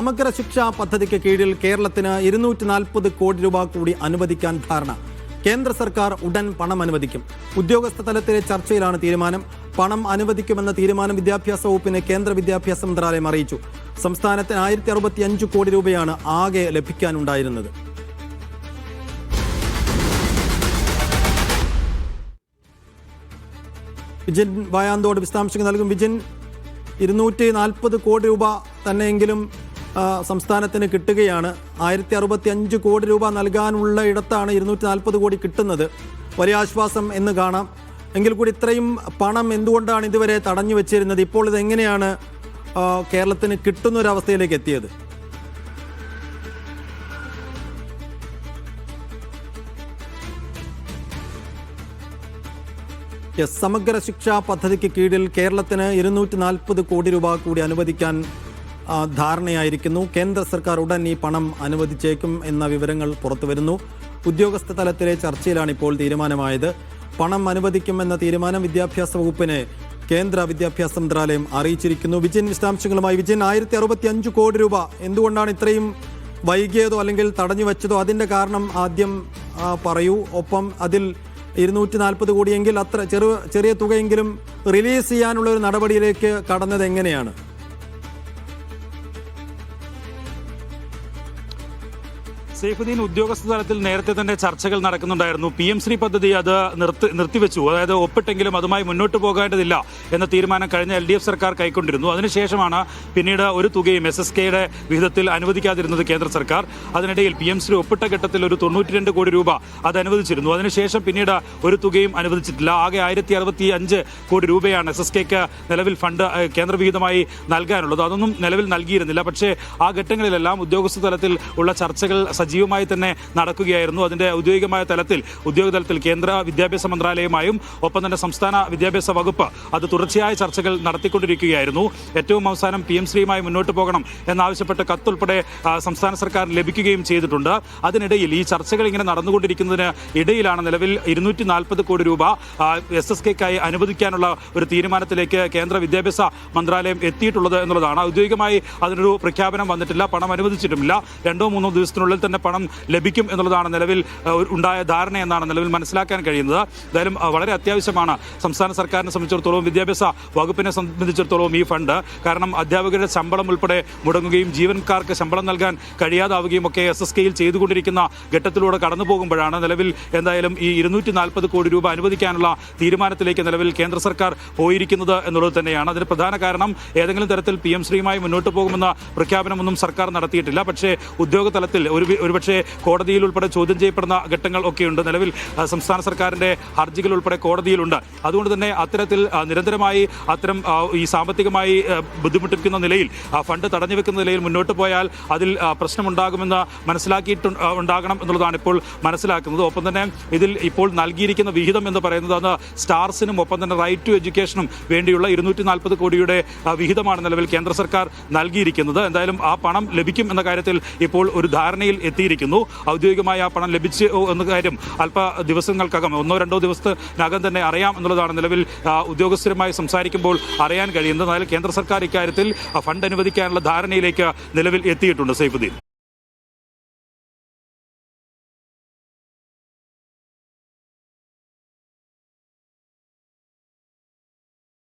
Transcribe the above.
സമഗ്ര ശിക്ഷാ പദ്ധതിക്ക് കീഴിൽ കേരളത്തിന് 240 കോടി രൂപ കൂടി അനുവദിക്കാൻ ധാരണ. കേന്ദ്ര സർക്കാർ ഉടൻ പണം അനുവദിക്കും. ഉദ്യോഗസ്ഥ തലത്തിലെ ചർച്ചയിലാണ് തീരുമാനം. പണം അനുവദിക്കുമെന്ന തീരുമാനം വിദ്യാഭ്യാസ വകുപ്പിന് കേന്ദ്ര വിദ്യാഭ്യാസ മന്ത്രാലയം അറിയിച്ചു. സംസ്ഥാനത്തിന് 1065 കോടി രൂപയാണ് ആകെ ലഭിക്കാനുണ്ടായിരുന്നത്. വിജിൻ വായാന്തോട് വിശദാംശങ്ങൾ നൽകും. വിജിൻ, 240 കോടി രൂപ തന്നെയെങ്കിലും സംസ്ഥാനത്തിന് കിട്ടുകയാണ്. 1065 കോടി രൂപ നൽകാനുള്ള ഇടത്താണ് 240 കോടി കിട്ടുന്നത്. വലിയ ആശ്വാസം എന്ന് കാണാം. എങ്കിൽ കൂടി ഇത്രയും പണം എന്തുകൊണ്ടാണ് ഇതുവരെ തടഞ്ഞു വെച്ചിരുന്നത്? ഇപ്പോൾ ഇതെങ്ങനെയാണ് കേരളത്തിന് കിട്ടുന്നൊരവസ്ഥയിലേക്ക് എത്തിയത്? സമഗ്ര ശിക്ഷാ പദ്ധതിക്ക് കീഴിൽ കേരളത്തിന് 240 കോടി രൂപ കൂടി അനുവദിക്കാൻ ധാരണയായിരിക്കുന്നു. കേന്ദ്ര സർക്കാർ ഉടൻ ഈ പണം അനുവദിച്ചേക്കും എന്ന വിവരങ്ങൾ പുറത്തുവരുന്നു. ഉദ്യോഗസ്ഥ തലത്തിലെ ചർച്ചയിലാണ് ഇപ്പോൾ തീരുമാനമായത്. പണം അനുവദിക്കുമെന്ന തീരുമാനം വിദ്യാഭ്യാസ വകുപ്പിനെ കേന്ദ്ര വിദ്യാഭ്യാസ മന്ത്രാലയം അറിയിച്ചിരിക്കുന്നു. വിജിൻ വിശദാംശങ്ങളുമായി. വിജിൻ, 1065 കോടി രൂപ എന്തുകൊണ്ടാണ് ഇത്രയും വൈകിയതോ അല്ലെങ്കിൽ തടഞ്ഞു വെച്ചതോ? അതിൻ്റെ കാരണം ആദ്യം പറയൂ. ഒപ്പം അതിൽ 240 കോടിയെങ്കിൽ അത്ര ചെറിയ തുകയെങ്കിലും റിലീസ് ചെയ്യാനുള്ള ഒരു നടപടിയിലേക്ക് കടന്നത് എങ്ങനെയാണ്? സൈഫുദ്ദീൻ, ഉദ്യോഗസ്ഥ തലത്തിൽ നേരത്തെ തന്നെ ചർച്ചകൾ നടക്കുന്നുണ്ടായിരുന്നു. PM ശ്രീ പദ്ധതി അത് നിർത്തിവെച്ചു. അതായത് ഒപ്പിട്ടെങ്കിലും അതുമായി മുന്നോട്ട് പോകേണ്ടതില്ല എന്ന തീരുമാനം കഴിഞ്ഞ LDF സർക്കാർ കൈക്കൊണ്ടിരുന്നു. അതിനുശേഷമാണ് പിന്നീട് ഒരു തുകയും SSKയുടെ വിഹിതത്തിൽ അനുവദിക്കാതിരുന്നത് കേന്ദ്ര സർക്കാർ. അതിനിടയിൽ PM ശ്രീ ഒപ്പിട്ട ഘട്ടത്തിൽ ഒരു 92 കോടി രൂപ അത് അനുവദിച്ചിരുന്നു. അതിനുശേഷം പിന്നീട് ഒരു തുകയും അനുവദിച്ചിട്ടില്ല. ആകെ 1065 കോടി രൂപയാണ് SSKക്ക് നിലവിൽ ഫണ്ട് കേന്ദ്രവിഹിതമായി നൽകാനുള്ളത്. അതൊന്നും നിലവിൽ നൽകിയിരുന്നില്ല. പക്ഷേ ആ ഘട്ടങ്ങളിലെല്ലാം ഉദ്യോഗസ്ഥ തലത്തിൽ ഉള്ള ചർച്ചകൾ സജീവമായി തന്നെ നടക്കുകയായിരുന്നു. അതിന്റെ ഔദ്യോഗികമായ തലത്തിൽ ഉദ്യോഗതലത്തിൽ കേന്ദ്ര വിദ്യാഭ്യാസ മന്ത്രാലയമായും ഒപ്പം തന്നെ സംസ്ഥാന വിദ്യാഭ്യാസ വകുപ്പ് അത് തുടർച്ചയായ ചർച്ചകൾ നടത്തിക്കൊണ്ടിരിക്കുകയായിരുന്നു. ഏറ്റവും അവസാനം PM ശ്രീയുമായി മുന്നോട്ട് പോകണം എന്നാവശ്യപ്പെട്ട കത്തുൾപ്പെടെ സംസ്ഥാന സർക്കാർ ലഭിക്കുകയും ചെയ്തിട്ടുണ്ട്. അതിനിടയിൽ ഈ ചർച്ചകൾ ഇങ്ങനെ നടന്നുകൊണ്ടിരിക്കുന്നതിന് ഇടയിലാണ് നിലവിൽ 240 കോടി രൂപ SSKക്കായി അനുവദിക്കാനുള്ള ഒരു തീരുമാനത്തിലേക്ക് കേന്ദ്ര വിദ്യാഭ്യാസ മന്ത്രാലയം എത്തിയിട്ടുള്ളത് എന്നുള്ളതാണ്. ഔദ്യോഗികമായി അതിനൊരു പ്രഖ്യാപനം വന്നിട്ടില്ല. പണം അനുവദിച്ചിട്ടുമില്ല. 2-3 ദിവസത്തിനുള്ളിൽ തന്നെ പണം ലഭിക്കും എന്നുള്ളതാണ് നിലവിൽ ഉണ്ടായ ധാരണ എന്നാണ് നിലവിൽ മനസ്സിലാക്കാൻ കഴിയുന്നത്. എന്തായാലും വളരെ അത്യാവശ്യമാണ് സംസ്ഥാന സർക്കാരിനെ സംബന്ധിച്ചിടത്തോളം, വിദ്യാഭ്യാസ വകുപ്പിനെ സംബന്ധിച്ചിടത്തോളം ഈ ഫണ്ട്. കാരണം അധ്യാപകരുടെ ശമ്പളം ഉൾപ്പെടെ മുടങ്ങുകയും ജീവനക്കാർക്ക് ശമ്പളം നൽകാൻ കഴിയാതാവുകയും ഒക്കെ SSKയിൽ ചെയ്തുകൊണ്ടിരിക്കുന്ന ഘട്ടത്തിലൂടെ കടന്നു പോകുമ്പോഴാണ് നിലവിൽ എന്തായാലും ഈ 240 കോടി രൂപ അനുവദിക്കാനുള്ള തീരുമാനത്തിലേക്ക് നിലവിൽ കേന്ദ്ര സർക്കാർ പോയിരിക്കുന്നത് എന്നുള്ളത് തന്നെയാണ്. അതിന് പ്രധാന കാരണം ഏതെങ്കിലും തരത്തിൽ PM ശ്രീയുമായി മുന്നോട്ട് പോകുമെന്ന പ്രഖ്യാപനമൊന്നും സർക്കാർ നടത്തിയിട്ടില്ല. പക്ഷേ ഉദ്യോഗ തലത്തിൽ ഒരുപക്ഷെ കോടതിയിൽ ഉൾപ്പെടെ ചോദ്യം ചെയ്യപ്പെടുന്ന ഘട്ടങ്ങൾ ഒക്കെയുണ്ട്. നിലവിൽ സംസ്ഥാന സർക്കാരിന്റെ ഹർജികൾ ഉൾപ്പെടെ കോടതിയിലുണ്ട്. അതുകൊണ്ട് തന്നെ അത്തരത്തിൽ നിരന്തരമായി അത്തരം ഈ സാമ്പത്തികമായി ബുദ്ധിമുട്ടിക്കുന്ന നിലയിൽ ഫണ്ട് തടഞ്ഞു വെക്കുന്ന നിലയിൽ മുന്നോട്ട് പോയാൽ അതിൽ പ്രശ്നമുണ്ടാകുമെന്ന് ഉണ്ടാകണം എന്നുള്ളതാണ് ഇപ്പോൾ മനസ്സിലാക്കുന്നത്. ഒപ്പം തന്നെ ഇതിൽ ഇപ്പോൾ നൽകിയിരിക്കുന്ന വിഹിതം എന്ന് പറയുന്നത് അത് സ്റ്റാർസിനും ഒപ്പം തന്നെ റൈറ്റ് ടു എഡ്യൂക്കേഷനും വേണ്ടിയുള്ള 240 കോടിയുടെ വിഹിതമാണ് നിലവിൽ കേന്ദ്ര സർക്കാർ നൽകിയിരിക്കുന്നത്. എന്തായാലും ആ പണം ലഭിക്കും എന്ന കാര്യത്തിൽ ഇപ്പോൾ ഒരു ധാരണയിൽ എത്തിയിരിക്കുന്നു. ഔദ്യോഗികമായി ആ പണം ലഭിച്ചു എന്ന കാര്യം അല്പ ദിവസങ്ങൾക്കകം 1-2 ദിവസത്തിനകം തന്നെ അറിയാം എന്നുള്ളതാണ് നിലവിൽ ഉദ്യോഗസ്ഥരുമായി സംസാരിക്കുമ്പോൾ അറിയാൻ കഴിയുന്നത്. എന്നാൽ കേന്ദ്ര സർക്കാർ ഇക്കാര്യത്തിൽ ഫണ്ട് അനുവദിക്കാനുള്ള ധാരണയിലേക്ക് നിലവിൽ എത്തിയിട്ടുണ്ട്. സൈഫുദ്ദീൻ.